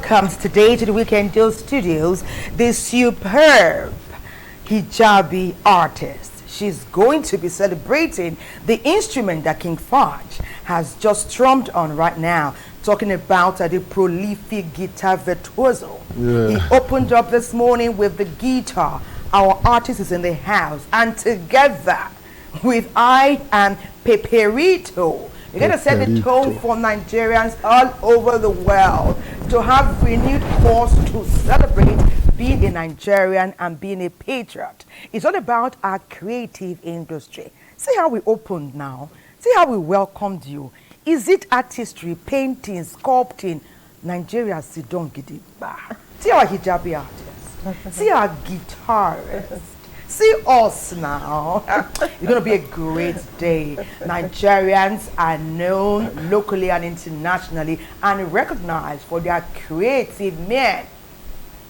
Comes today to the Weekend Deal Studios, the superb hijabi artist. She's going to be celebrating the instrument that King Fudge has just strummed on right now, talking about the prolific guitar virtuoso. He opened up this morning with the guitar. Our artist is in the house, and together with I and Peperito, we're going to set the tone for Nigerians all over the world to have renewed force to celebrate being a Nigerian and being a patriot. It's all about our creative industry. See how we opened now. See how we welcomed you. Is it artistry, painting, sculpting? Nigeria, Sidon Gidigba. See our hijabi artist. See our guitarist. See us now. It's going to be a great day. Nigerians are known locally and internationally and recognized for their creative men.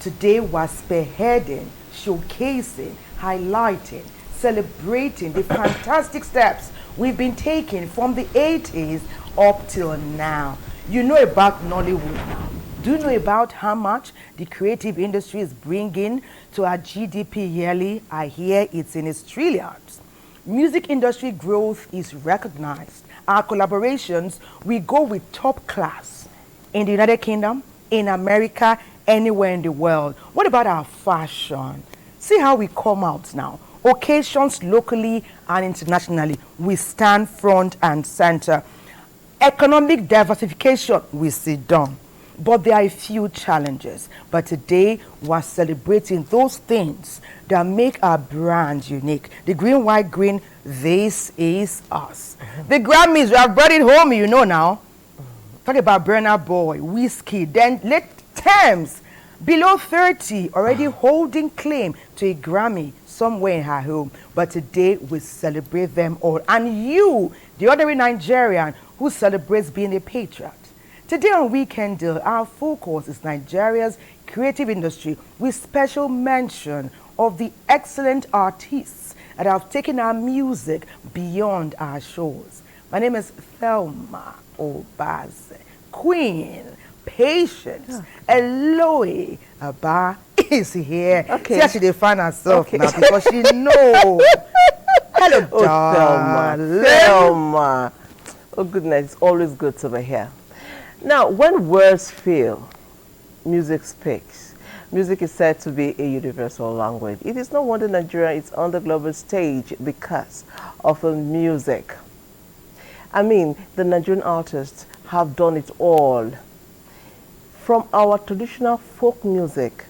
Today we're spearheading, showcasing, highlighting, celebrating the fantastic steps we've been taking from the 80s up till now. You know about Nollywood now. Do you know about how much the creative industry is bringing to our GDP yearly? I hear it's in its trillions. Music industry growth is recognized. Our collaborations, we go with top class in the United Kingdom, in America, anywhere in the world. What about our fashion? See how we come out now. Occasions locally and internationally, we stand front and center. Economic diversification, we sit down. But there are a few challenges. But today, we're celebrating those things that make our brand unique. The green, white, green, this is us. The Grammys, we have brought it home, you know now. Talk about Burna Boy, Whiskey, then late Thames, below 30, already holding claim to a Grammy somewhere in her home. But today, we celebrate them all. And you, the ordinary Nigerian who celebrates being a patriot. Today on Weekend Deal, our focus is Nigeria's creative industry with special mention of the excellent artists that have taken our music beyond our shores. My name is Thelma Obaze, Queen, Patience, Eloy Aba is here. Okay. See how she define herself now because she knows. Hello, Oh, darling. Thelma. Oh, goodness, it's always good to be here. Now, when words fail, music speaks. Music is said to be a universal language. It is no wonder Nigeria is on the global stage because of music. I mean, the Nigerian artists have done it all. From our traditional folk music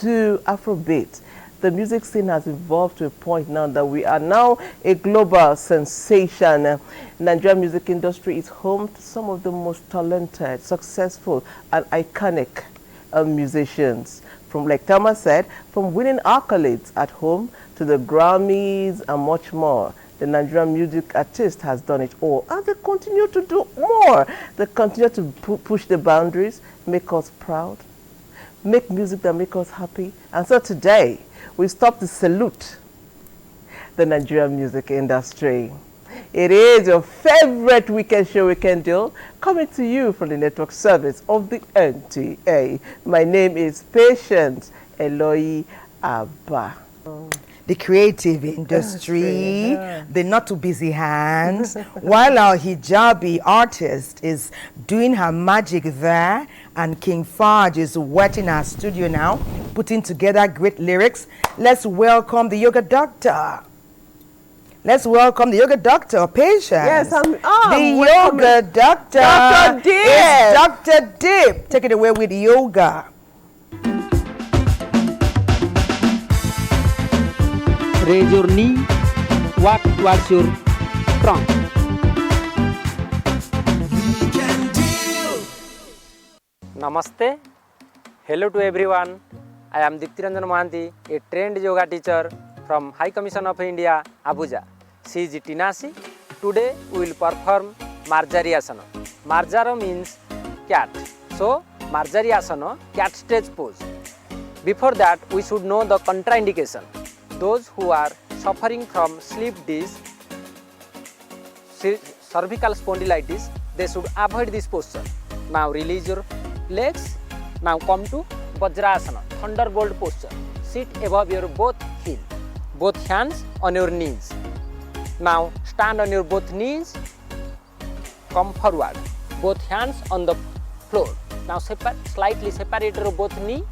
to Afrobeat, the music scene has evolved to a point now that we are now a global sensation. Nigerian music industry is home to some of the most talented, successful, and iconic musicians. From, like Thelma said, from winning accolades at home to the Grammys and much more. The Nigerian music artist has done it all, and they continue to do more. They continue to push the boundaries, make us proud, make music that make us happy. And so today, we stop to salute the Nigerian music industry. It is your favorite weekend show, Weekend Deal, coming to you from the network service of the NTA. My name is Patience Eloy Abba. The creative industry, the not too busy hands, while our hijabi artist is doing her magic there, and King Faj is wetting our studio now, putting together great lyrics. Let's welcome the yoga doctor. Let's welcome the yoga doctor, Patience. Yes, the yoga doctor. Dr. Dip. It's Dr. Dip. Take it away with yoga. Raise your knee, walk towards your trunk. Namaste. Hello to everyone. I am Diptiranjan Mohanty, a trained yoga teacher from High Commission of India, Abuja. She is Tinasi. Today we will perform Marjari Asana. Marjara means cat. So Marjari Asana, cat stage pose. Before that, we should know the contraindication. Those who are suffering from slip disc, cervical spondylitis, they should avoid this posture. Now release your legs. Now come to Vajrasana, thunderbolt posture. Sit above your both heel, both hands on your knees. Now stand on your both knees, come forward, both hands on the floor. Now slightly separate your both knee,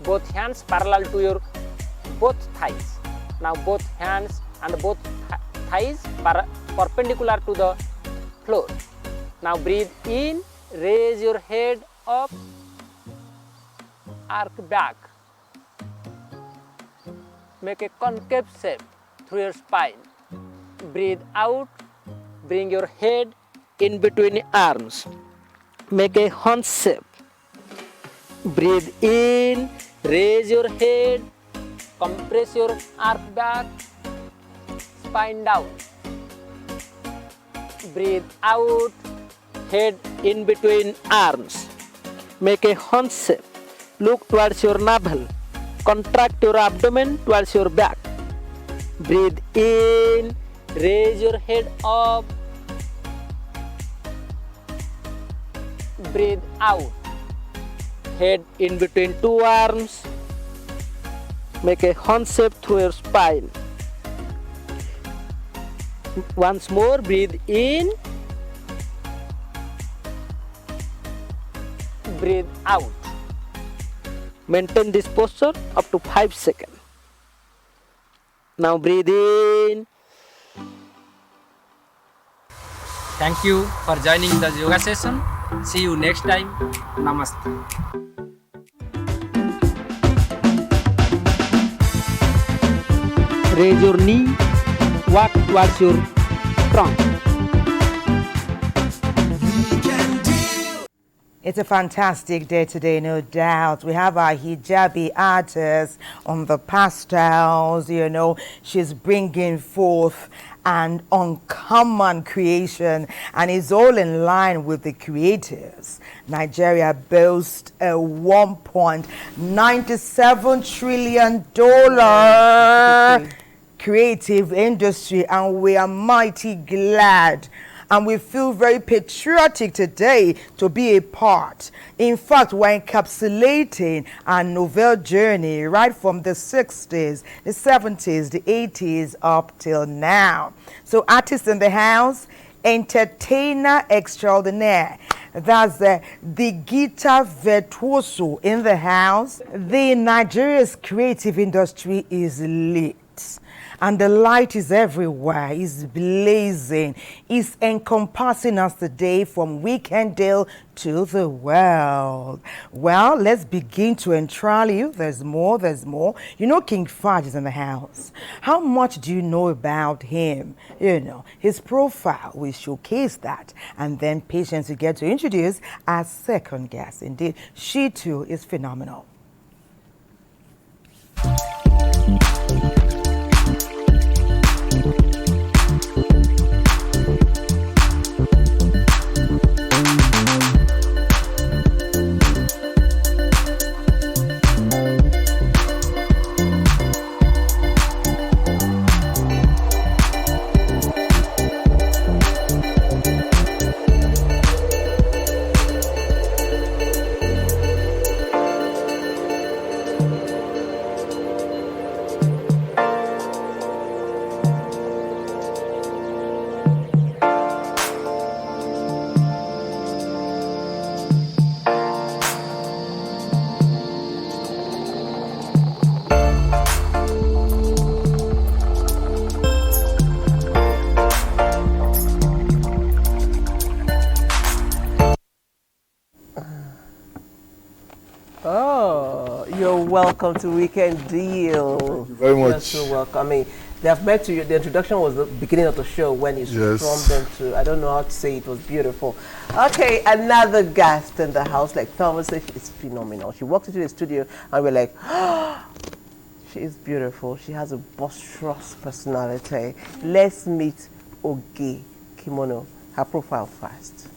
both hands parallel to your both thighs. Now both hands and both thighs perpendicular to the floor. Now breathe in, raise your head up, arc back. Make a concave shape through your spine. Breathe out, bring your head in between arms. Make a hunch shape. Breathe in, raise your head, compress your arc back, spine down. Breathe out, head in between arms. Make a hunch shape. Look towards your navel. Contract your abdomen towards your back. Breathe in, raise your head up. Breathe out, head in between two arms. Make a hunch shape through your spine. Once more, breathe in, breathe out. Maintain this posture up to 5 seconds. Now breathe in. Thank you for joining the yoga session. See you next time. Namaste. Raise your knee, walk towards your trunk. It's a fantastic day today, no doubt. We have our hijabi artist on the pastels, she's bringing forth an uncommon creation, and it's all in line with the creatives. Nigeria boasts a $1.97 trillion creative industry, and we are mighty glad. And we feel very patriotic today to be a part. In fact, we're encapsulating our novel journey right from the 60s, the 70s, the 80s up till now. So artists in the house, entertainer extraordinaire, That's the guitar virtuoso in the house. The Nigeria's creative industry is lit. And the light is everywhere, it's blazing, it's encompassing us today from Weekendale to the world. Well, let's begin to enthrall you. There's more. You know King Fahd is in the house. How much do you know about him? You know, his profile, we showcase that. And then Patience we get to introduce our second guest. Indeed, she too is phenomenal. Welcome to Weekend Deal. Thank you very much. You're so welcome. I mean, they have met you. The introduction was the beginning of the show when you strummed into, I don't know how to say it, was beautiful. Okay, another guest in the house, like Thomas said, she's phenomenal. She walked into the studio and we're like, oh, she is beautiful. She has a boisterous personality. Let's meet Oge Kimono. Her profile first.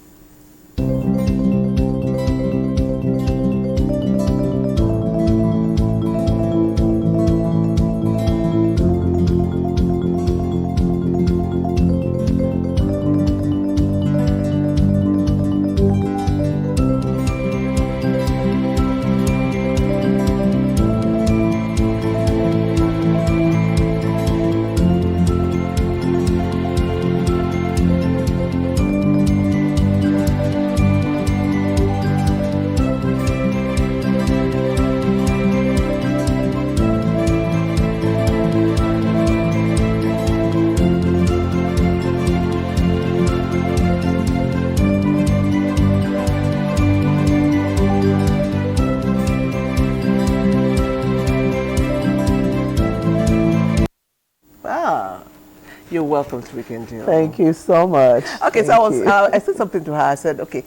You're welcome to Weekend Deal. Thank you so much. Okay, so I said something to her. I said, okay,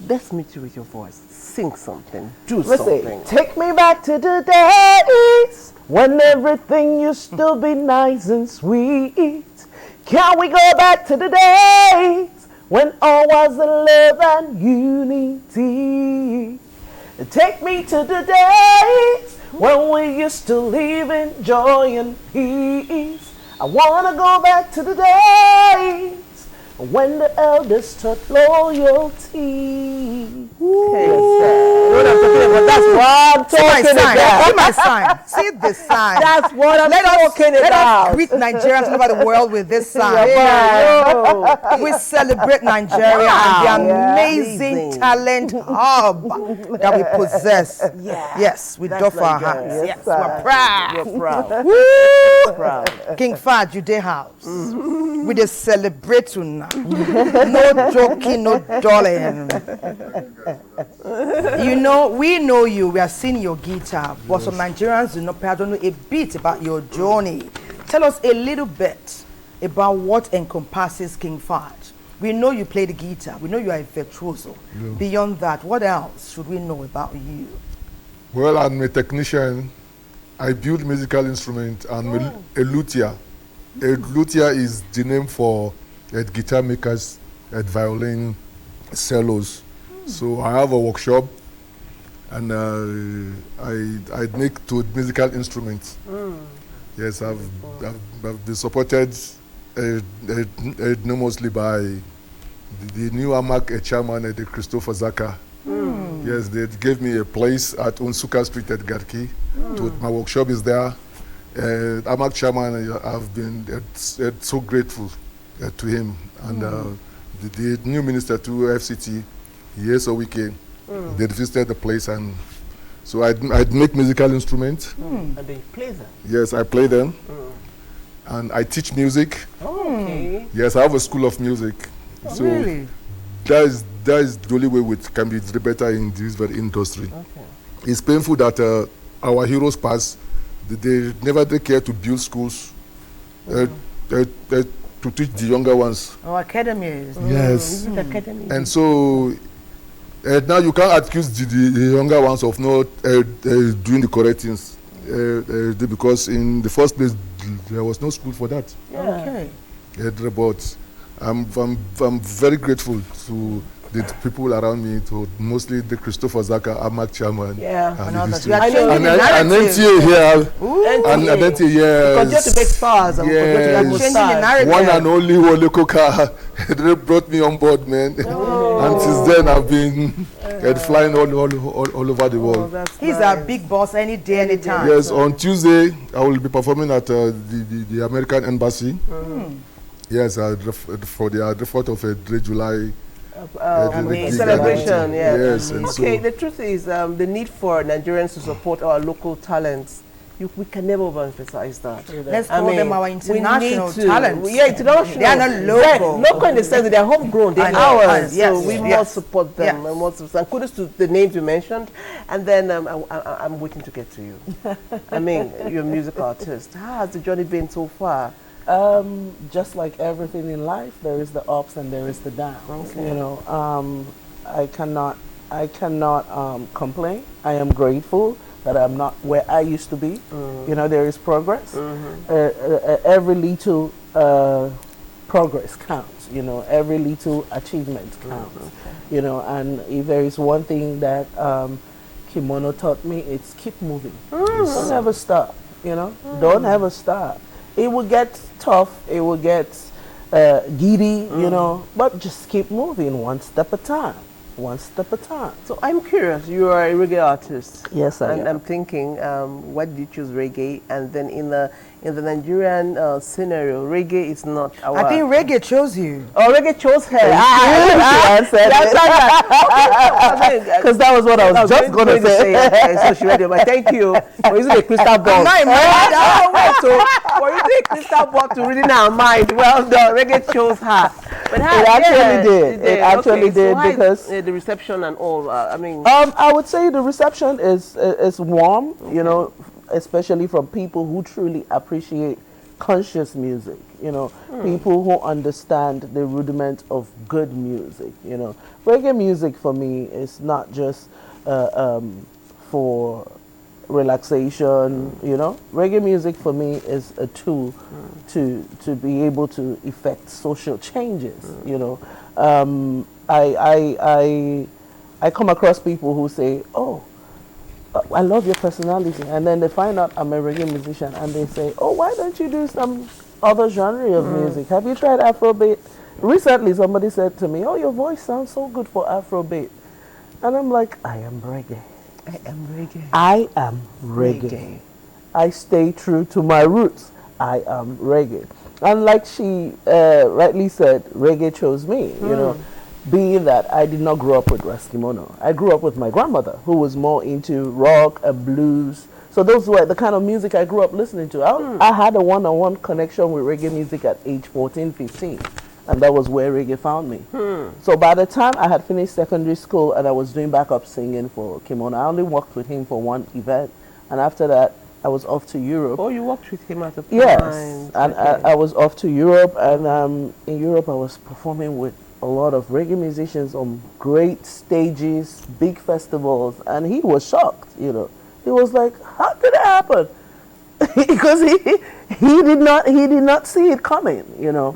let's meet you with your voice. Sing something. Do something. Take me back to the days when everything used to be nice and sweet. Can we go back to the days when all was in love and unity? Take me to the days when we used to live in joy and peace. I want to go back to the days when the elders taught loyalty. What I'm talking about, that's what I'm talking about. See my sign. See this sign. That's what I'm talking Let about. us greet Nigerians all over the world with this sign. Yeah. We celebrate Nigeria and the amazing talent hub that we possess. Yeah. Yes, we doff our hands. Yes, we're proud. We're proud. Woo! Proud. King Fahd, you dey house. We dey celebrate tonight. No joking, no darling. You know, we know you. We have seen your guitar, but some Nigerians do not perhaps don't know a bit about your journey. Tell us a little bit about what encompasses King Fahd. We know you play the guitar. We know you are a virtuoso. Yeah. Beyond that, what else should we know about you? Well, I'm a technician. I build musical instruments. I'm a luthier. A luthier is the name for guitar makers at violin cellos. So I have a workshop, and I make two musical instruments. Yes, I've been supported enormously by the new AMAC chairman, the Christopher Zaka. Yes, they gave me a place at Unsuka Street at Garki. My workshop is there. AMAC chairman, I've been so grateful to him. And the new minister to FCT, Yes, a weekend. They visited the place, and so I'd make musical instruments. And they play them. Yes, I play them. And I teach music. Okay. Yes, I have a school of music. So Really? that is the only way we can be better in this very industry. Okay. It's painful that our heroes pass. They never take care to build schools to teach the younger ones. Our academies. Yes. Music academy. And so now you can't accuse the younger ones of not doing the correct things because in the first place there was no school for that. Okay. But I'm very grateful to the people around me, to mostly the Christopher Zaka, Amak Chairman, Yeah. And and the others. district. You are I know. changing the And narrative. NTA here, NTA. and NTA, yes. Continue to make stars and continue to Yes. get more Changing the stars. narrative. One and only Wole Koka, they brought me on board, man. And since then I've been flying all over the Oh, world. that's He's nice. a big boss any day, any time. Yes, on Tuesday I will be performing at the American Embassy. Yes, for the 4th of July. Amazing. Celebration, yeah. Yes, and Okay, so the truth is the need for Nigerians to support our local talents. We can never overemphasize that. Let's call them our we international need to. talents. Yeah, international. They are not local. Right, local in the sense that they're homegrown, they're I know, ours. yes, So we yes. must support them. Yes. And must, and kudos to the names you mentioned. And then I'm waiting to get to you. I mean, you're a music artist. How has the journey been so far? Just like everything in life, there is the ups and there is the downs. Okay. You know, I cannot complain. I am grateful that I'm not where I used to be. You know, there is progress. Every little progress counts. You know, every little achievement counts. You know, and if there is one thing that Kimono taught me, it's keep moving. Don't ever stop. You know, don't ever stop. It will get tough. It will get giddy. You know, but just keep moving one step at a time. One step at a time. So I'm curious, you are a reggae artist. Yes, I And am. I'm thinking, why did you choose reggae? And then in the Nigerian scenario, reggae is not our... I think reggae chose you. Oh, reggae chose her. Because that was what I was just going to say. Okay, so she read it, but thank you for using a crystal ball. not impressed. So for using a crystal ball to reading our mind, well done. Reggae chose her. But It actually did. It actually Okay, so did how is, because the reception and all. I mean, I would say the reception is warm, you know, especially from people who truly appreciate conscious music, you know, people who understand the rudiment of good music, you know. Reggae music for me is not just for relaxation, you know. Reggae music for me is a tool to be able to effect social changes, you know. I come across people who say, "Oh, I love your personality," and then they find out I'm a reggae musician, and they say, "Oh, why don't you do some other genre of music? Have you tried Afrobeat?" Recently, somebody said to me, "Oh, your voice sounds so good for Afrobeat," and I'm like, "I am reggae. I am reggae. I am reggae. I stay true to my roots. I am reggae." And like she rightly said, reggae chose me, you know, being that I did not grow up with Raskimono. I grew up with my grandmother, who was more into rock and blues. So those were the kind of music I grew up listening to. I had a one-on-one connection with reggae music at age 14, 15. And that was where reggae found me. So by the time I had finished secondary school and I was doing backup singing for Kimono, I only worked with him for one event. And after that, I was off to Europe. Oh, you worked with him at the time. Yes, and Okay. I was off to Europe, and in Europe I was performing with a lot of reggae musicians on great stages, big festivals, and he was shocked, you know. He was like, "How did it happen?" Because he did not see it coming, you know.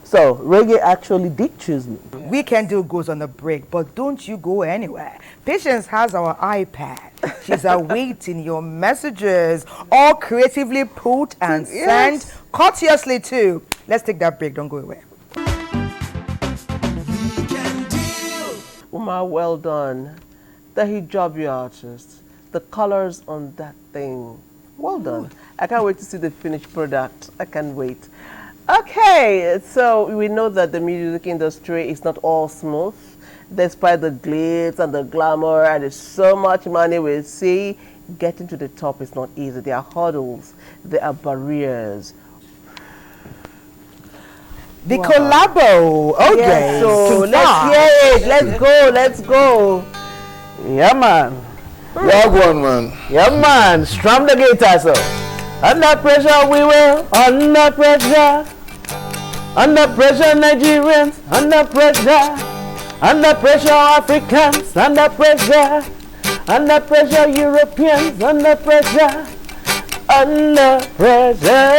So reggae actually did choose me. Weekend Deal goes on a break, but don't you go anywhere. Patience has our iPad. She's awaiting your messages, all creatively put and sent courteously too. Let's take that break. Don't go away. Uma, well done. The hijabi artist, the colors on that thing. Well done. I can't wait to see the finished product. I can't wait. Okay, so we know that the music industry is not all smooth. despite the glitz and the glamour and there's so much money we see, getting to the top is not easy. There are hurdles, there are barriers. The collabo. Okay. Yes, so Too let's far. hear it. Let's go. Yeah, man. Log one, man. Yeah, man. Strum the guitar, so. Under pressure, we will. Under pressure. Under pressure, Nigerians. Under pressure. Under pressure, Africans. Under pressure. Under pressure, Europeans. Under pressure. Under pressure.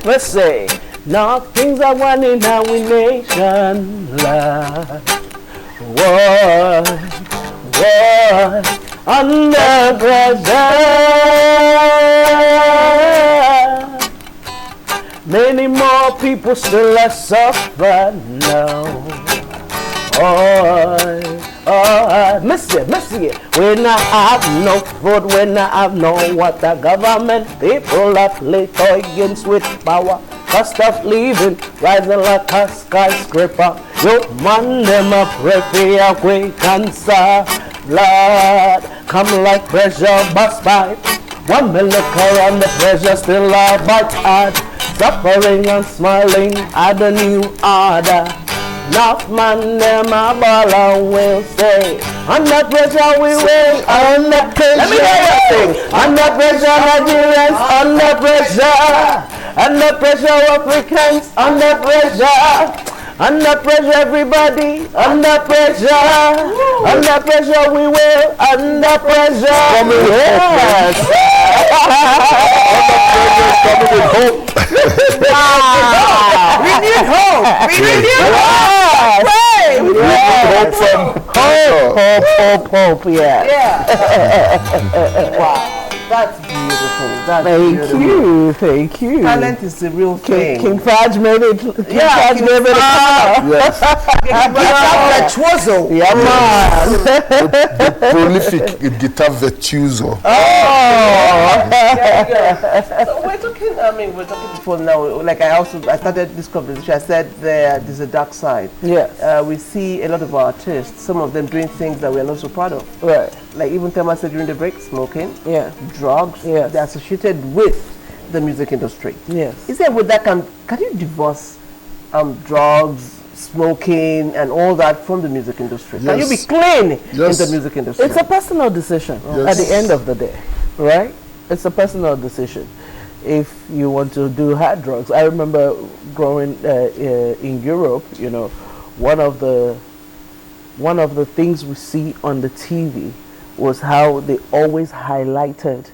Let's say, now things are one in our nation. Love. War, under pressure. Many more people still are suffering now. Miss it. We not have no food, we not have no water. Government people are play against with power. Cost of living rising like a skyscraper. Yo man, them a pray for a quick answer. Lord, come like pressure bust pipe. 1 million and the pressure still a bite hard. Suffering and smiling at the new order. Enough man, them a ball and will say, under pressure we will, under pressure. Let me hear you sing. Under pressure Nigerians, under pressure. Under pressure Africans, under pressure. Under pressure everybody, under pressure. Under pressure we will, under pressure. Yes. Renewed hope. Hope, yeah. Wow, that's beautiful. That's Thank you. Talent is the real thing. King Faj made it. King Faj made it. Virtuoso. Yeah, man. The prolific guitar virtuoso. So we're talking before now, like I started this conversation, I said there's a dark side. Yes. We see a lot of artists, some of them doing things that we are not so proud of. Right. Like even Thelma said during the break, smoking, Yeah. drugs, Yes. they're associated with the music industry. Yes. Is there with that can you divorce drugs, smoking and all that from the music industry? Can you be Yes. clean in Yes. the music industry? It's a personal decision at the end of the day, right? It's a personal decision. If you want to do hard drugs, I remember growing in Europe. You know, one of the things we see on the TV was how they always highlighted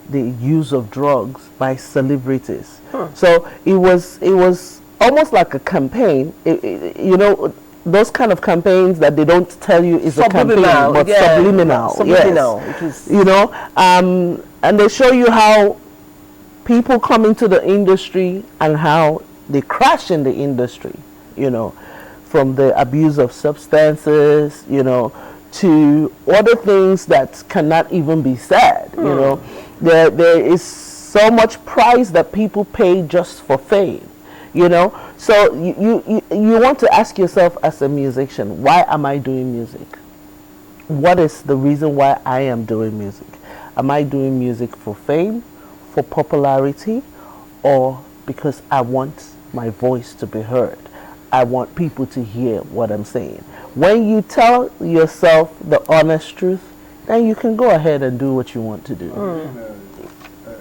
the use of drugs by celebrities. So it was almost like a campaign. You know, those kind of campaigns that they don't tell you is a campaign, but subliminal. Subliminal. Yes. It is. You know, and they show you how people come into the industry and how they crash in the industry. You know, from the abuse of substances, you know, to other things that cannot even be said. You know, there is so much price that people pay just for fame. You know, so you want to ask yourself as a musician, why am I doing music? What is the reason why I am doing music? Am I doing music for fame, for popularity, or because I want my voice to be heard? I want people to hear what I'm saying. When you tell yourself the honest truth, then you can go ahead and do what you want to do.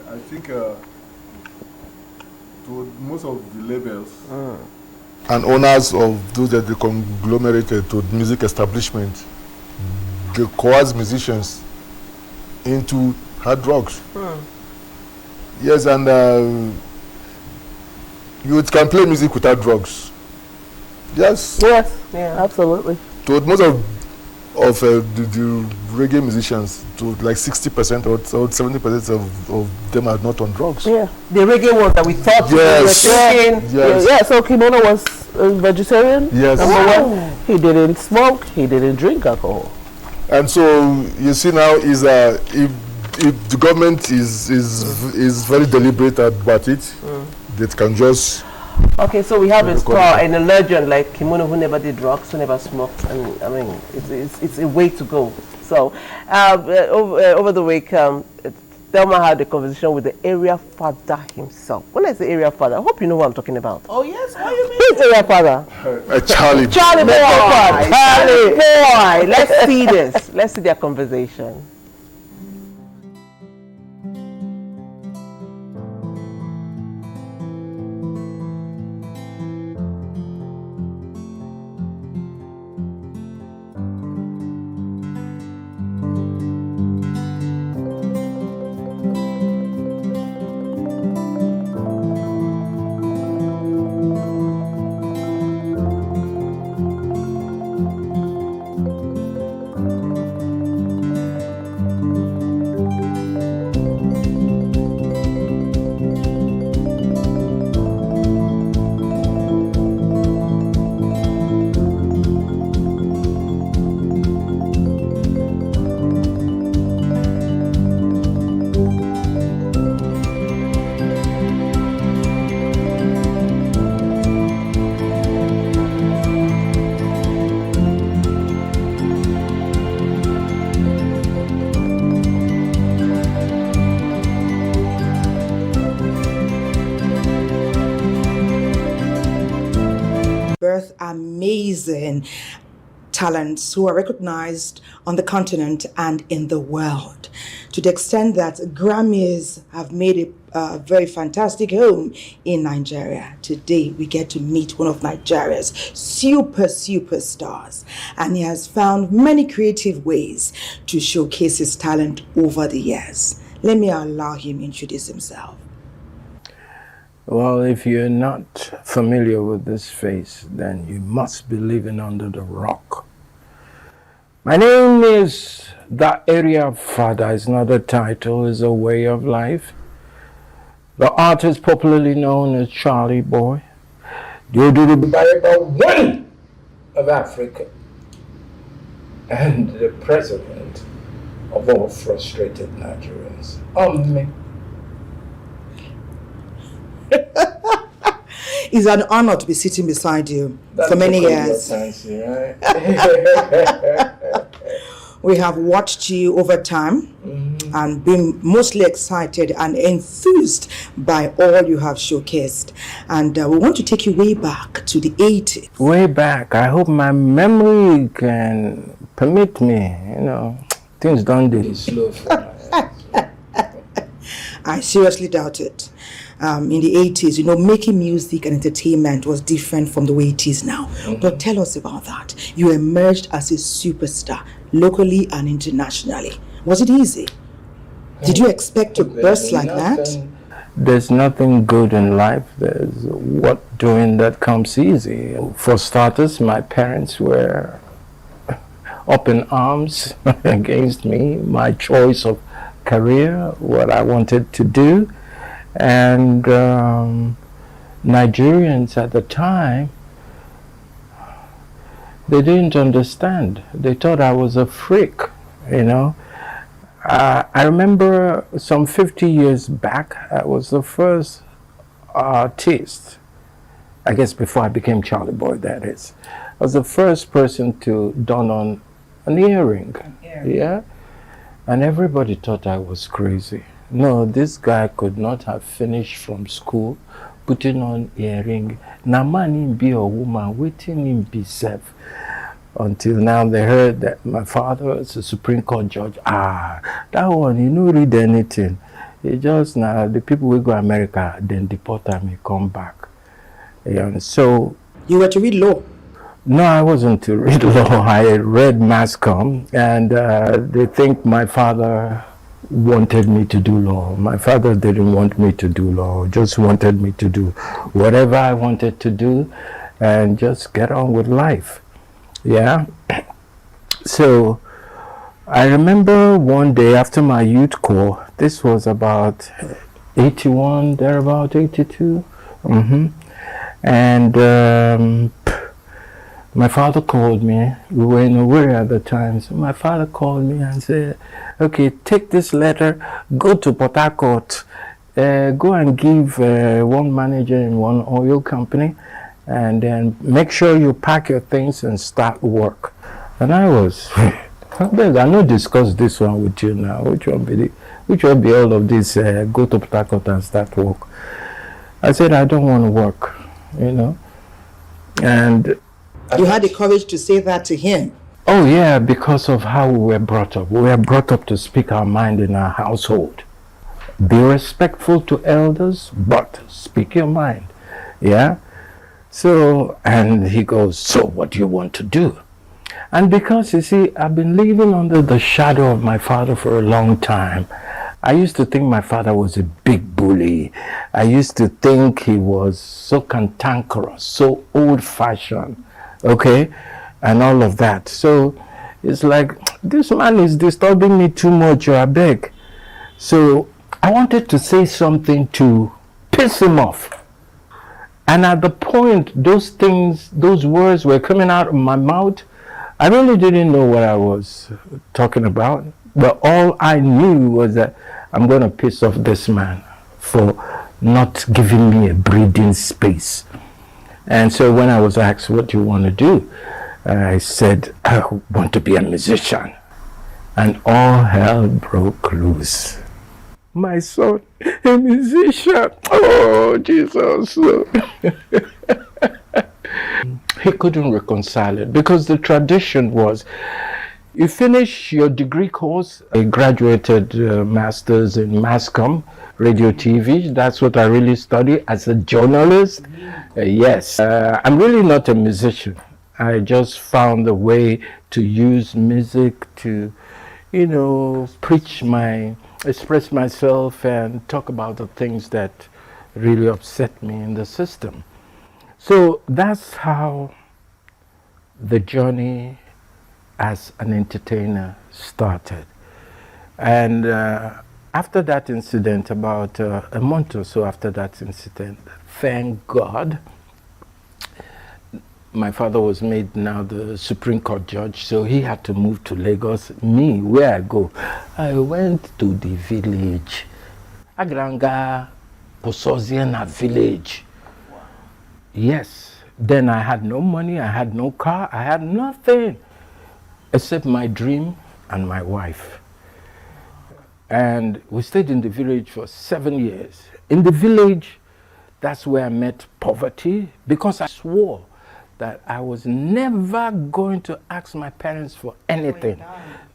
I think to most of the labels and owners of those that they conglomerated to music establishment, they coerce musicians into hard drugs. Yes, and you can play music without drugs. Yes. Yes, absolutely. To most of the reggae musicians, to like 60% or 70% of them are not on drugs. Yeah. The reggae ones that we thought Yes. we were taking. Yes. Yeah, so Kimono was a vegetarian. Yes. Number one, he didn't smoke, he didn't drink alcohol. And so you see now is if the government is very deliberate about it, they can just Okay, so we have a Very star good. and a legend like Kimono who never did drugs, who never smoked, and I mean, it's a way to go. So, over the week, Thelma had a conversation with the area father himself. When I say area father, I hope you know what I'm talking about. Oh yes, what do you mean? Who's area father? Charlie. Charlie boy! Charlie boy! Let's see this. Let's see their conversation. Birth amazing talents who are recognized on the continent and in the world, to the extent that Grammys have made it a very fantastic home in Nigeria. Today we get to meet one of Nigeria's superstars, and he has found many creative ways to showcase his talent over the years. Let me allow him introduce himself. Well, if you're not familiar with this face, then you must be living under the rock. My name is the Area Father. It's not a title, it's a way of life. The artist popularly known as Charlie Boy, the one of Africa, and the president of all frustrated Nigerians. Me. It's an honor to be sitting beside you for many years. Fancy, right? We have watched you over time and been mostly excited and enthused by all you have showcased. And we want to take you way back to the 80s. Way back. I hope my memory can permit me. Things don't do slow for I seriously doubt it. In the 80s, making music and entertainment was different from the way it is now. But tell us about that. You emerged as a superstar, locally and internationally. Was it easy? Did you expect to burst like that? There's nothing good in life. There's what doing that comes easy. For starters, my parents were up in arms against me, my choice of career, what I wanted to do. And Nigerians at the time, they didn't understand. They thought I was a freak, I remember some 50 years back, I was the first artist, I guess before I became Charlie Boy, that is. I was the first person to don on an earring. Yeah? And everybody thought I was crazy. No, this guy could not have finished from school putting on earring. Na man him be a woman, waiting him be self. Until now they heard that my father is a Supreme Court judge. That one, he don't read anything. He just, now the people will go America, then deport him, he come back. And so... You were to read law? No, I wasn't to read law. I read mass comm, and they think my father wanted me to do law. My father didn't want me to do law, just wanted me to do whatever I wanted to do and just get on with life. Yeah. So I remember one day after my youth corps, this was about 81, thereabout 82. And my father called me. We were in Owerri at the time. So my father called me and said, okay, take this letter, go to Port Harcourt, go and give one manager in one oil company, and then make sure you pack your things and start work. And I was, I not discuss this one with you now. Which one be all of this? Go to Port Harcourt and start work. I said I don't want to work, you know. And You had the courage to say that to him. oh yeah, because of how we were brought up. We were brought up to speak our mind in our household. Be respectful to elders, but speak your mind. Yeah. So, and he goes, so what do you want to do? And because, you see, I've been living under the shadow of my father for a long time. I used to think my father was a big bully. I used to think he was so cantankerous, so old-fashioned, okay, and all of that. So it's like, this man is disturbing me too much, I beg. So I wanted to say something to piss him off. And at the point those things, those words were coming out of my mouth, I really didn't know what I was talking about. But all I knew was that I'm going to piss off this man for not giving me a breathing space. And so when I was asked, what do you want to do? I said, I want to be a musician. And all hell broke loose. My son, a musician. Oh, Jesus. He couldn't reconcile it because the tradition was, you finish your degree course. I graduated master's in mass comm, radio, TV. That's what I really studied as a journalist. Yes, I'm really not a musician. I just found a way to use music to, you know, express myself and talk about the things that really upset me in the system. So that's how the journey as an entertainer started. And after that incident, about a month or so after that incident, thank God, my father was made now the Supreme Court judge, so he had to move to Lagos. Me, where I go, I went to the village, Agranga Posoziana village. Yes, then I had no money, I had no car, I had nothing except my dream and my wife. And we stayed in the village for 7 years. In the village, that's where I met poverty, because I swore that I was never going to ask my parents for anything,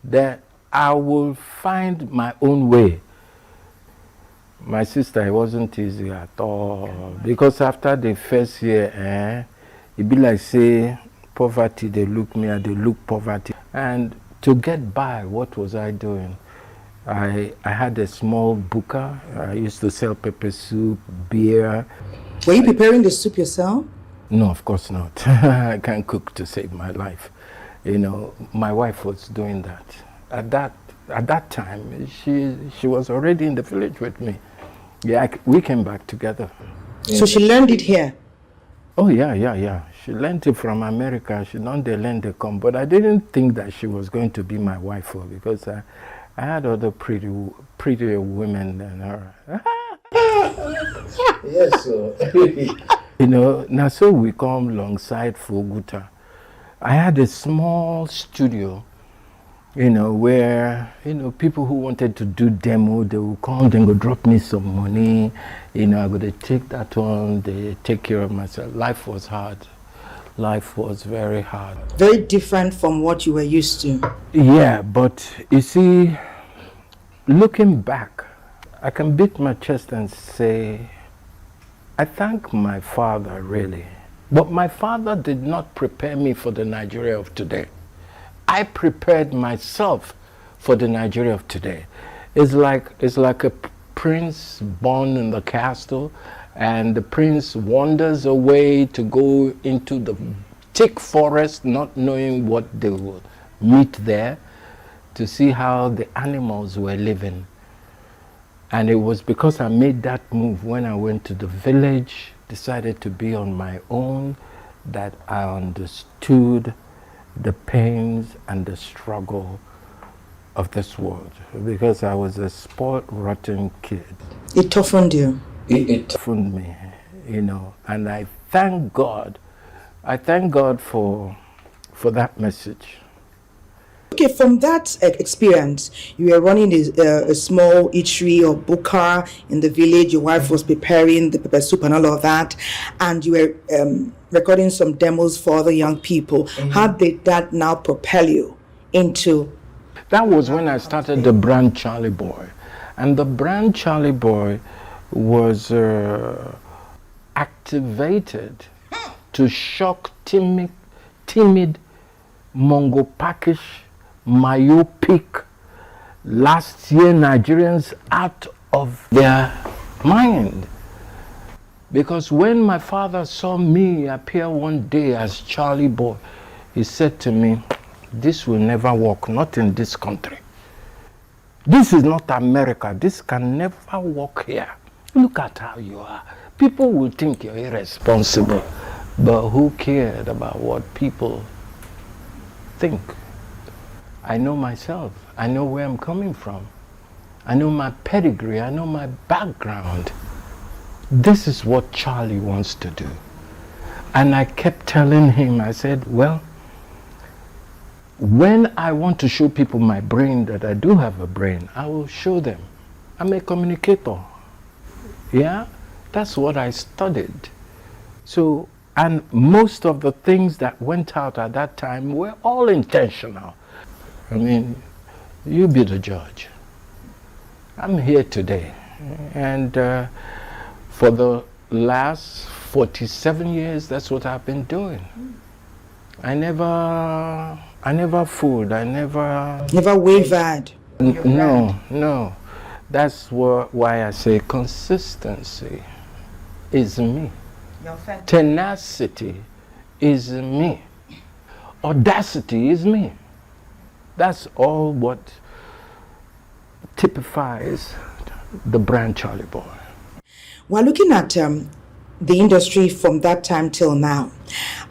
that I will find my own way. My sister, it wasn't easy at all, because after the first year, it be like say, poverty, they look me and they look poverty. And to get by, what was I doing? I had a small buka. I used to sell pepper soup, beer. Were you preparing the soup yourself? No, of course not. I can't cook to save my life. You know, my wife was doing that. At that time, she was already in the village with me. Yeah, we came back together. So she learned it here? Oh, yeah. She learned it from America. She learned they come. But I didn't think that she was going to be my wife, because I had other prettier women than her. Yes, sir. You know, now so we come alongside Foguta. I had a small studio, you know, where, you know, people who wanted to do demo, they would come, they would drop me some money, you know, I would take that one, they take care of myself. Life was hard. Life was very hard. Very different from what you were used to. Yeah, but you see, looking back, I can beat my chest and say, I thank my father, really. But my father did not prepare me for the Nigeria of today. I prepared myself for the Nigeria of today. It's like a prince born in the castle, and the prince wanders away to go into the thick forest, not knowing what they will meet there, to see how the animals were living. And it was because I made that move when I went to the village, decided to be on my own, that I understood the pains and the struggle of this world because I was a spoiled, rotten kid. It toughened you. It toughened me, you know, and I thank God. I thank God for that message. Okay, from that experience, you were running a small eatery or buka in the village. Your wife was preparing the pepper soup and all of that, and you were recording some demos for other young people. How did that now propel you into? That was when I started the brand Charlie Boy, and the brand Charlie Boy was activated to shock timid, Mongo-Pakish, myopic, last year Nigerians out of their mind. Because when my father saw me appear one day as Charlie Boy, he said to me, "This will never work, not in this country. This is not America. This can never work here. Look at how you are. People will think you're irresponsible." But who cared about what people think? I know myself. I know where I'm coming from. I know my pedigree. I know my background. This is what Charlie wants to do. And I kept telling him, I said, well, when I want to show people my brain, that I do have a brain, I will show them. I'm a communicator. Yeah, that's what I studied. So, and most of the things that went out at that time were all intentional. I mean, you be the judge. I'm here today. And for the last 47 years, that's what I've been doing. I never fooled. I never wavered. No. That's why I say consistency is me. Tenacity is me. Audacity is me. That's all what typifies the brand Charlie Boy. We're looking at the industry from that time till now,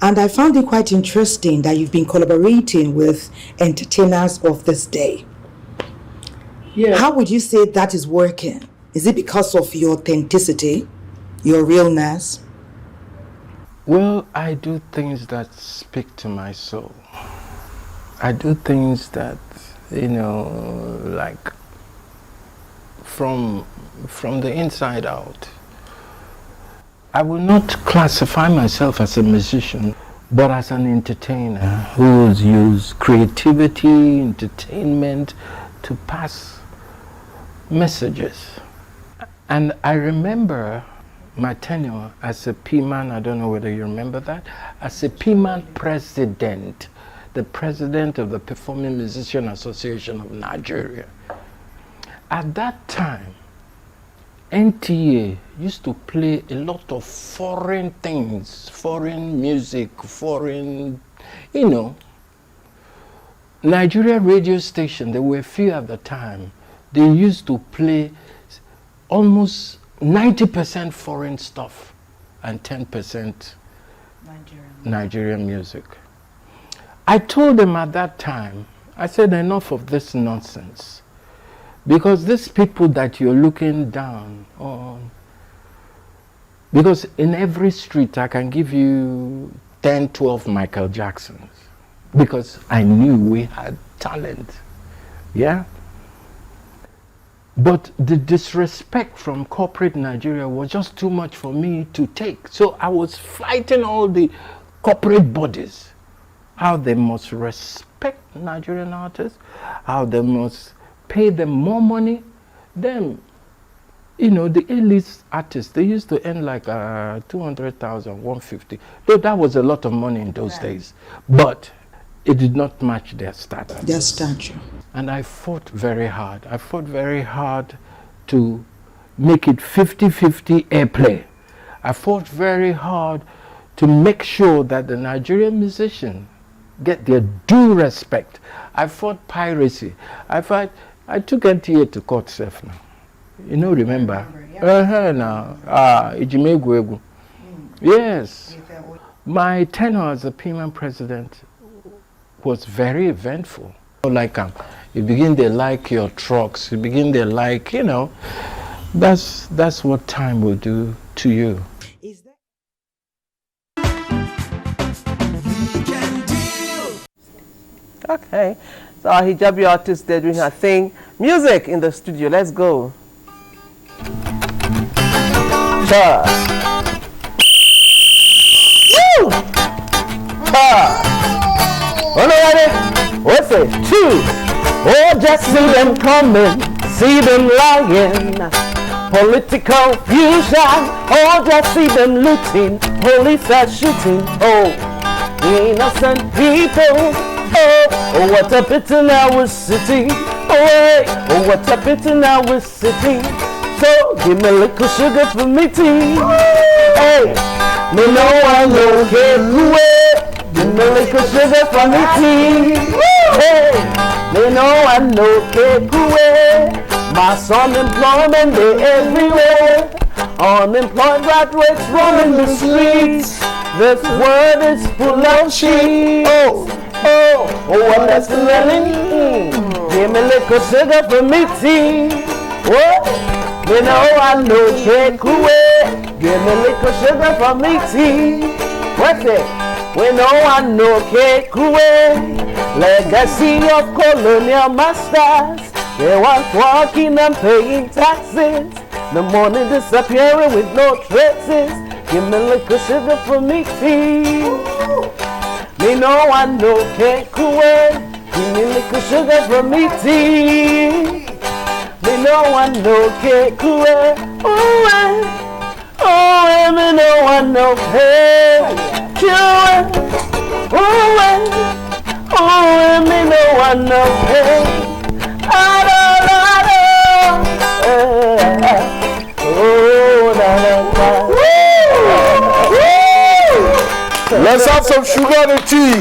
and I found it quite interesting that you've been collaborating with entertainers of this day. Yeah. How would you say that is working? Is it because of your authenticity, your realness? Well, I do things that speak to my soul. I do things that, you know, like from the inside out. I will not classify myself as a musician, but as an entertainer who has used creativity, entertainment to pass messages. And I remember my tenure as a P-Man, I don't know whether you remember that, as a P-Man president, the president of the Performing Musician Association of Nigeria. At that time, NTA used to play a lot of foreign things, foreign music, foreign, you know. Nigeria radio station, there were few at the time, they used to play almost 90% foreign stuff and 10% Nigerian music. I told them at that time, I said, enough of this nonsense. Because these people that you're looking down on, because in every street I can give you 10, 12 Michael Jacksons. Because I knew we had talent. Yeah? But the disrespect from corporate Nigeria was just too much for me to take. So I was fighting all the corporate bodies. How they must respect Nigerian artists, how they must pay them more money. Them, you know, the A-list artists, they used to earn like 200,000, 150. Though that was a lot of money in those days. But it did not match their stature. Their stature. And I fought very hard. I fought very hard to make it 50-50 airplay. I fought very hard to make sure that the Nigerian musicians get their due respect. I fought piracy. I took NTA to court self now. You know, remember? Ijimegwegu. Yes. My tenure as a P-Man president was very eventful. like you begin to like your trucks. You begin to like, that's what time will do to you. Okay, so our hijabi artist, they're doing her thing. Music in the studio, let's go. Sure. Woo! What's it? 2. Oh, just see them coming, see them lying. Political fusion. Oh, just see them looting. Police are shooting. Oh, innocent people. Oh, what a pity now we're sitting. Oh, what a pity now we're sitting. So, give me a little sugar for me tea. Hey, me know I know get give me a little sugar for me tea. Hey, me know I know get mass unemployment, they everywhere. Unemployed graduates roaming the streets. This world is full of cheat. Oh, what that's smelling. Give me a little sugar for me tea. What? You know I know take away. Give me a little sugar for me tea. What's it? We know I know take away. Legacy of colonial masters. They want working and paying taxes. The money disappearing with no traces. Give me a little sugar for me tea. Me know I know take away. Give me a little sugar for me tea. Me know I know take away. Me know I know take away. Me know I know take. Let's have some sugar in the tea.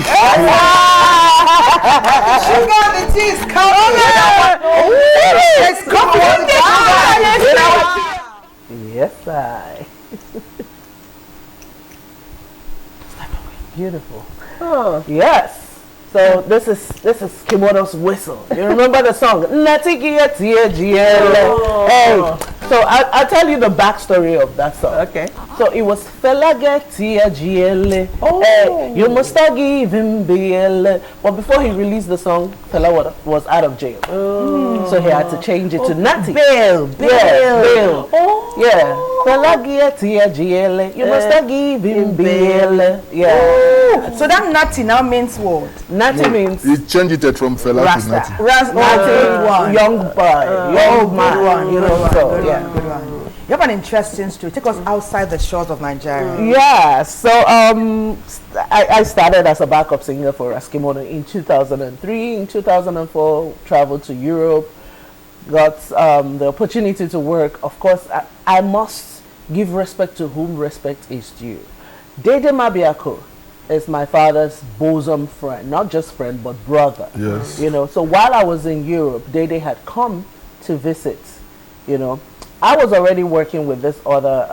Sugar in the tea is coming. It's coming. Yes, I. Beautiful. Oh. Yes. So this is Kimono's whistle. You remember the song? Hey. So I'll tell you the backstory of that song. Okay. So it was Fela Getia GL. Oh. You must give him BL. But before he released the song, Fela was out of jail. Oh. So he had to change it to Natty. Bail. Yeah, bail. Oh. Yeah. Fela Getia GL. You must give him BL. Yeah. Oh. So that Natty now means what? Natty means He changed it from Fela to Natty. Natty, young boy, young man. You know, so yeah. Good one. You have an interesting story. Take us outside the shores of Nigeria. Yeah, so I started as a backup singer for Askimono in 2003. In 2004, traveled to Europe, got the opportunity to work. Of course, I must give respect to whom respect is due. Dede Mabiako is my father's bosom friend, not just friend, but brother. Yes. You know, so while I was in Europe, Dede had come to visit, you know. I was already working with this other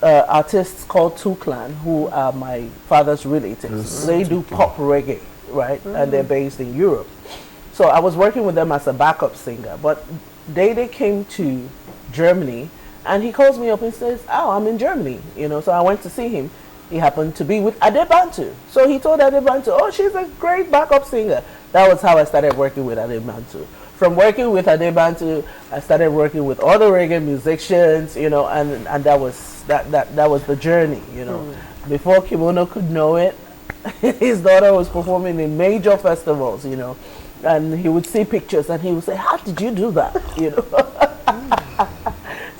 artists called Two Clan, who are my father's relatives. Yes. They do pop reggae, right? Mm-hmm. And they're based in Europe. So I was working with them as a backup singer. But Dede came to Germany, and he calls me up and says, "Oh, I'm in Germany." You know, so I went to see him. He happened to be with Adebantu. So he told Adebantu, "Oh, she's a great backup singer." That was how I started working with Adebantu. From working with Adebantu, I started working with other reggae musicians, you know, and that was the journey, you know. Before Kimono could know it, his daughter was performing in major festivals, you know, and he would see pictures and he would say, "How did you do that?" You know.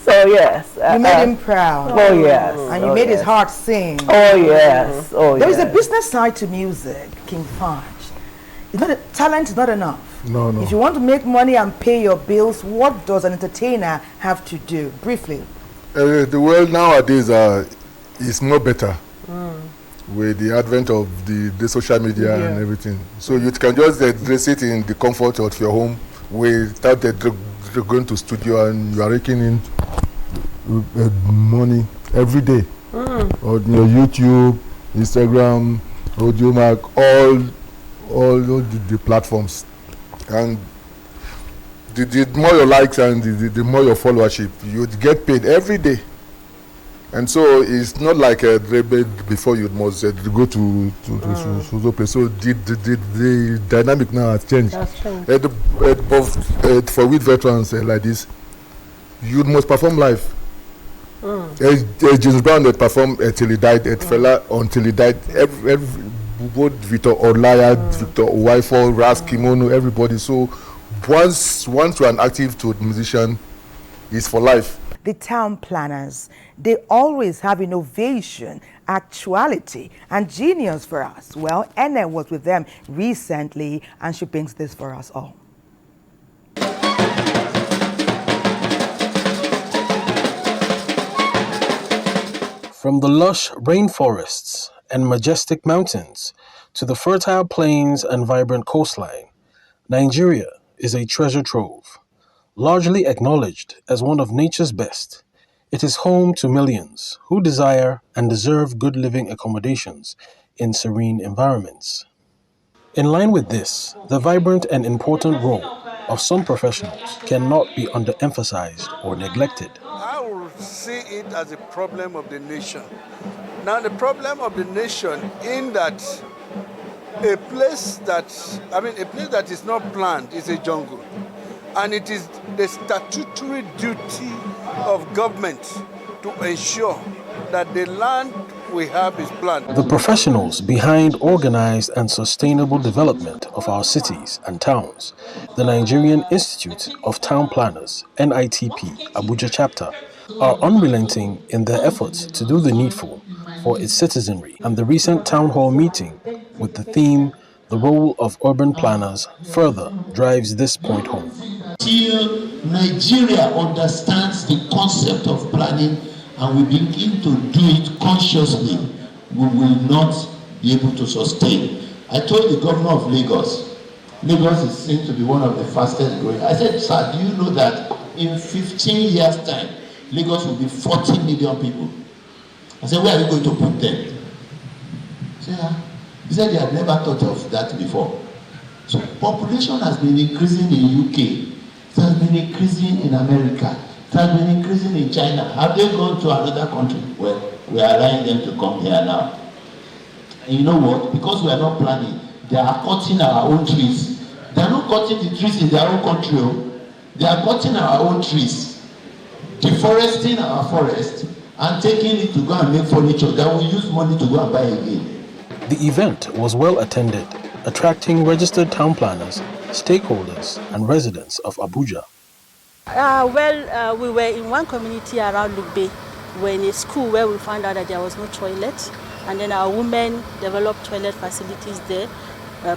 So yes, you made him proud. Oh yes, and you made his heart sing. Oh yes, oh yes. There is a business side to music, King Fudge. It's not talent is not enough. No. If you want to make money and pay your bills, what does an entertainer have to do? Briefly. The world nowadays is more better with the advent of the social media and everything. So you can just sit in the comfort of your home without going to studio, and you are raking in money every day on your YouTube, Instagram, Audiomack, all the platforms. And the more your likes and the more your followership, you would get paid every day. And so it's not like a before you must go to place. So the dynamic now has changed. For with veterans like this, you must perform live. James Brown that performed until he died, at Fela until he died. Every both Victor Olaya, Victor Owaifo, Ras Kimono, everybody. So once you're an active musician, it's for life. The town planners, they always have innovation, actuality, and genius for us. Well, Ene was with them recently, and she brings this for us all. From the lush rainforests and majestic mountains to the fertile plains and vibrant coastline, Nigeria is a treasure trove. Largely acknowledged as one of nature's best, it is home to millions who desire and deserve good living accommodations in serene environments. In line with this, the vibrant and important role of some professionals cannot be underemphasized or neglected. I would see it as a problem of the nation. Now, the problem of the nation in that a place that is not planned is a jungle. And it is the statutory duty of government to ensure that the land we have is planned. The professionals behind organized and sustainable development of our cities and towns, the Nigerian Institute of Town Planners, NITP, Abuja chapter, are unrelenting in their efforts to do the needful for its citizenry, and the recent town hall meeting with the theme, "The Role of Urban Planners," further drives this point home. Till Nigeria understands the concept of planning and we begin to do it consciously, we will not be able to sustain. I told the governor of Lagos is seen to be one of the fastest growing. I said, sir, do you know that in 15 years' time, Lagos will be 40 million people? I said, where are you going to put them? He said they had never thought of that before. So population has been increasing in UK. It has been increasing in America. It has been increasing in China. Have they gone to another country? Well, we are allowing them to come here now. And you know what? Because we are not planning, they are cutting our own trees. They are not cutting the trees in their own country. They are cutting our own trees, deforesting our forest, and taking it to go and make furniture that we use money to go and buy again. The event was well attended, attracting registered town planners, stakeholders, and residents of Abuja. We were in one community around Lugbe. We were in a school where we found out that there was no toilet, and then our women developed toilet facilities there,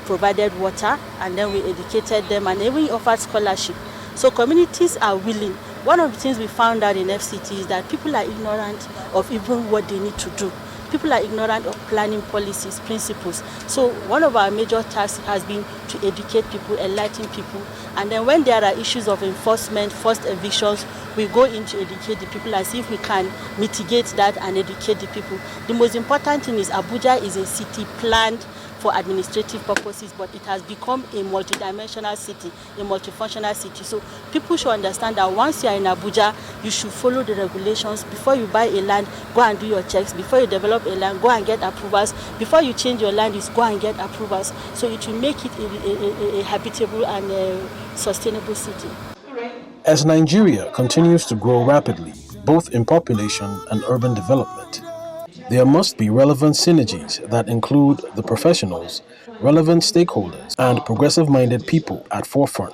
provided water, and then we educated them and even offered scholarship. So communities are willing. One of the things we found out in FCT is that people are ignorant of even what they need to do. People are ignorant of planning policies, principles. So one of our major tasks has been to educate people, enlighten people. And then when there are issues of enforcement, forced evictions, we go in to educate the people and see if we can mitigate that and educate the people. The most important thing is Abuja is a city planned for administrative purposes, but it has become a multidimensional city, a multifunctional city. So people should understand that once you are in Abuja, you should follow the regulations. Before you buy a land, go and do your checks. Before you develop a land, go and get approvals. Before you change your land, go and get approvals. So it will make it a habitable and a sustainable city. As Nigeria continues to grow rapidly, both in population and urban development, there must be relevant synergies that include the professionals, relevant stakeholders, and progressive-minded people at forefront,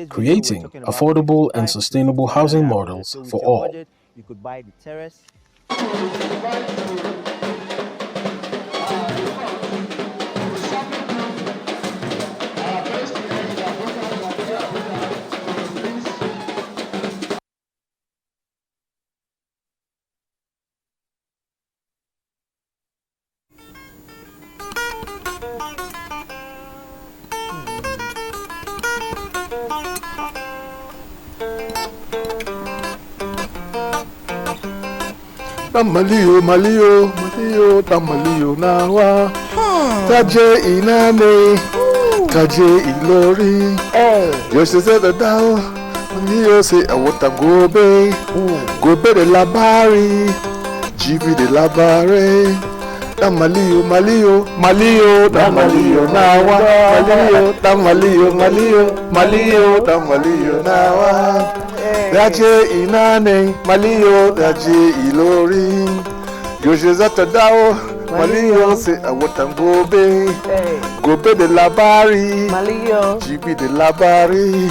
creating affordable and sustainable housing models for all. You could buy the terrace. Tamaliyo, tamaliyo nawa. Taje inane. Taje Ilori. You should say the down. You say I want to go be. Go be the labari. GB the labare. Malio, Malio, Malio, Malio, Nawa, Malio, Malio, Malio, Malio, Malio, Nawa. Daje Inane, Malio, Daje Ilori. Yojezata Dao, Malio, say I want to go be. Go be the labari. Malio, GB the labari.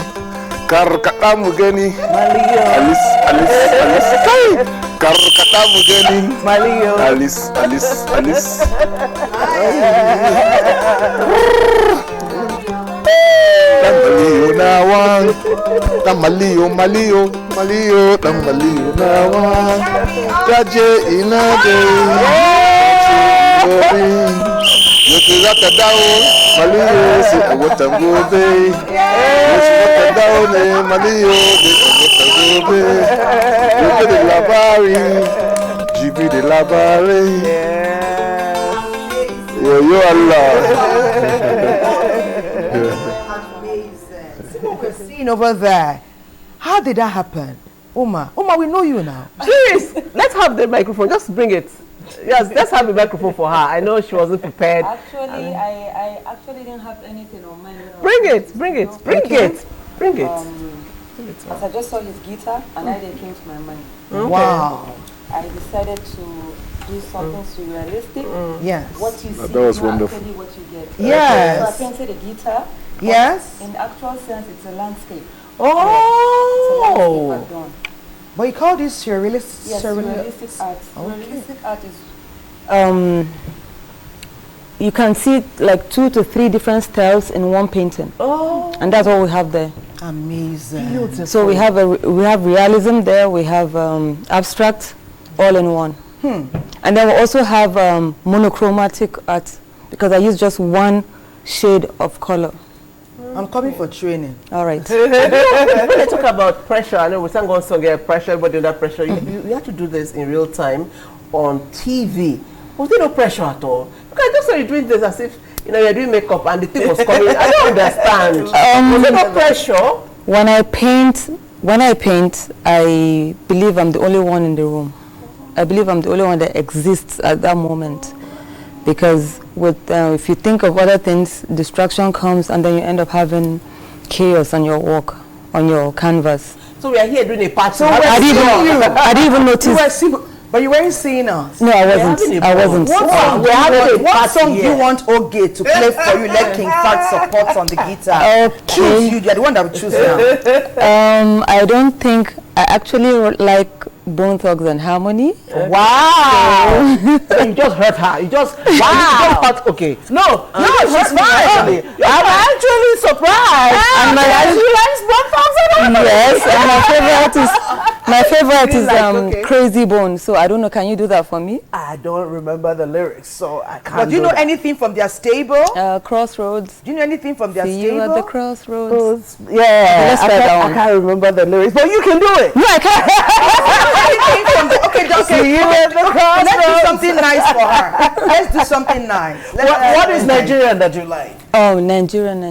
Karkata Mugeni, Malio, Alice, Karkata Mugeni, Malio, Alice. Malio Nawa, Malio, Malio Nawa, Taje Inade, you got the down, Malio, say I want to go be. Malio, the labari, GB the labari. You Allah. See what we're seeing over there. How did that happen? Uma, we know you now. Please, let's have the microphone. Just bring it. Yes, let's have the microphone for her. I know she wasn't prepared. Actually, I actually didn't have anything on mine. Bring it. As I just saw his guitar, an idea came to my mind. Okay. Wow. I decided to do something surrealistic. Yes. What you see that was is wonderful. actually what you get. Yes. So I painted a guitar. Yes. In the actual sense, it's a landscape. Oh. It's a landscape I've done. But you call this surrealistic? Yes, surrealistic art. Okay. Surrealistic art is... You can see like 2 to 3 different styles in one painting. Oh. And that's what we have there. Amazing. Beautiful. So we have realism there, we have abstract, all in one. And then we also have monochromatic art, because I use just one shade of color. I'm coming for training. All right. When they talk about pressure, I know we sang one song, pressure, but under pressure. You have to do this in real time on TV. Was there no pressure at all? Because I just saw you doing this as if you're doing makeup and the thing was coming. I don't understand. Was there no pressure? When I paint, I believe I'm the only one in the room. I believe I'm the only one that exists at that moment. Because if you think of other things, distraction comes and then you end up having chaos on your work, on your canvas. So we are here doing a party. So I didn't even notice. But you weren't seeing us. No, I wasn't. What song do you want Oge to play for you? Let King Fat support on the guitar. Okay. Choose you. You're the one that will choose now. I don't think I actually like Bone Thugs and Harmony. Wow. So you just hurt her. You just okay. No, she's fine. I'm actually surprised. And she likes Bone Thugs and Harmony. Yes, and my favorite is Crazy Bone. So I don't know. Can you do that for me? I don't remember the lyrics, so I can't. But do you know anything from their stable? Crossroads. Do you know anything from their See stable? you at the crossroads. Yeah, I can't remember the lyrics, but you can do it. No, I can't. Okay, just See you at the crossroads. Let's do something nice for her. Let's do something nice. What is Nigerian that you like? Oh, Nigerian.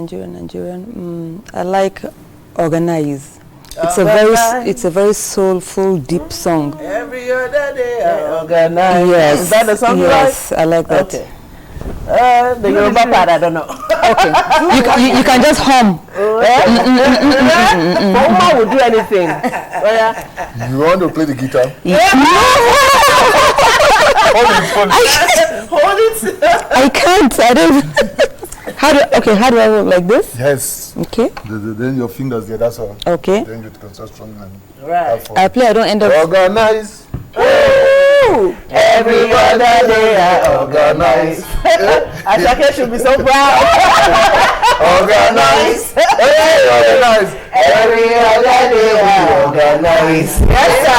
I like Organize. It's a very soulful, deep song. Every other day I organize. Yes. Is that the song you like? Yes, I like that. Okay. The Yoruba part, I don't know. Okay. You can just hum. Mama will do anything. You want to play the guitar? Hold it. I can't. I don't. How do I work like this? Yes. Okay. Then your fingers there, that's all. Okay. Then you can start strong and Right. I play, I don't end up. Organize. Every other day I organize. Ashake should be so proud. Organize. Hey, organize. Every other day I organize. Yes, sir.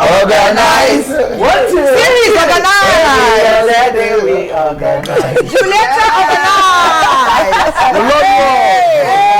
Organize. One, two. Series organize. Every other day we organize. Julieta organize. Hey.